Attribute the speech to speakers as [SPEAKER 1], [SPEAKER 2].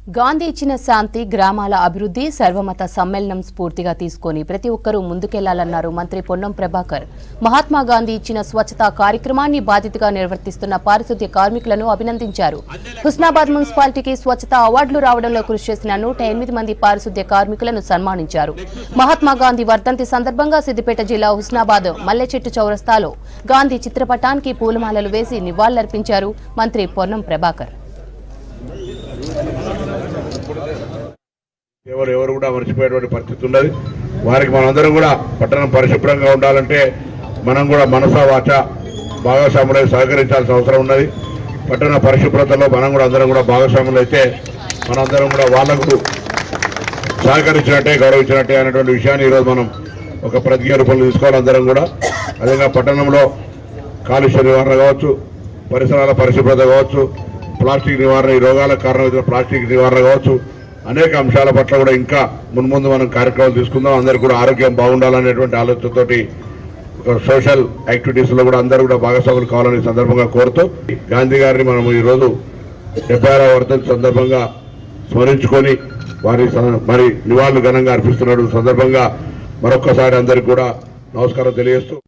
[SPEAKER 1] గాంధీ ఇచ్చిన శాంతి గ్రామాల అభివృద్ధి సర్వమత సమ్మేళనం స్ఫూర్తిగా తీసుకొని ప్రతి ఒక్కరూ ముందుకెళ్లాలన్నారు మంత్రి పొన్నం ప్రభాకర్. మహాత్మా గాంధీ ఇచ్చిన స్వచ్ఛతా కార్యక్రమాన్ని బాధ్యతగా నిర్వర్తిస్తున్న పారిశుద్ధ్య కార్మికులను అభినందించారు. హుస్నాబాద్ మున్సిపాలిటీకి స్వచ్ఛతా అవార్డులు రావడంలో కృషి చేసిన 108 మంది పారిశుద్ధ్య కార్మికులను సన్మానించారు. మహాత్మా గాంధీ వర్ధంతి సందర్భంగా సిద్దిపేట జిల్లా హుస్నాబాద్ మల్లెచెట్టు చౌరస్తాలో గాంధీ చిత్రపటానికి పూలమాలలు వేసి నివాళులర్పించారు మంత్రి పొన్నం ప్రభాకర్.
[SPEAKER 2] ఎవరు కూడా మర్చిపోయేటువంటి పరిస్థితి ఉన్నది. వారికి మనందరం కూడా పట్టణం పరిశుభ్రంగా ఉండాలంటే మనం కూడా మనసా వాచ భాగస్వాములై సహకరించాల్సిన అవసరం ఉన్నది. పట్టణ పరిశుభ్రతలో మనం కూడా అందరం కూడా భాగస్వాములు అయితే మనందరం కూడా వాళ్లకు సహకరించినట్టే గౌరవించినట్టే అనేటువంటి విషయాన్ని ఈరోజు మనం ఒక ప్రతిజ్ఞ రూపంలో తీసుకోవాలి. అందరం కూడా అదేవిధంగా పట్టణంలో కాలుష్య నివారణ కావచ్చు, పరిసరాల పరిశుభ్రత కావచ్చు, ప్లాస్టిక్ నివారణ, ఈ రోగాలకు కారణమవుతున్న ప్లాస్టిక్ నివారణ కావచ్చు, అనేక అంశాల పట్ల కూడా ఇంకా మున్ముందు మనం కార్యక్రమాలు తీసుకుందాం. అందరికీ కూడా ఆరోగ్యం బాగుండాలనేటువంటి ఆలోచనతోటి సోషల్ యాక్టివిటీస్ లో కూడా అందరూ కూడా భాగస్వాములు కావాలని సందర్భంగా కోరుతూ గాంధీ గారిని మనం ఈరోజు 76వ వర్ధంతి సందర్భంగా స్మరించుకొని మరి నివాళులు ఘనంగా అర్పిస్తున్న సందర్భంగా మరొక్కసారి అందరికీ కూడా నమస్కారం తెలియజేస్తూ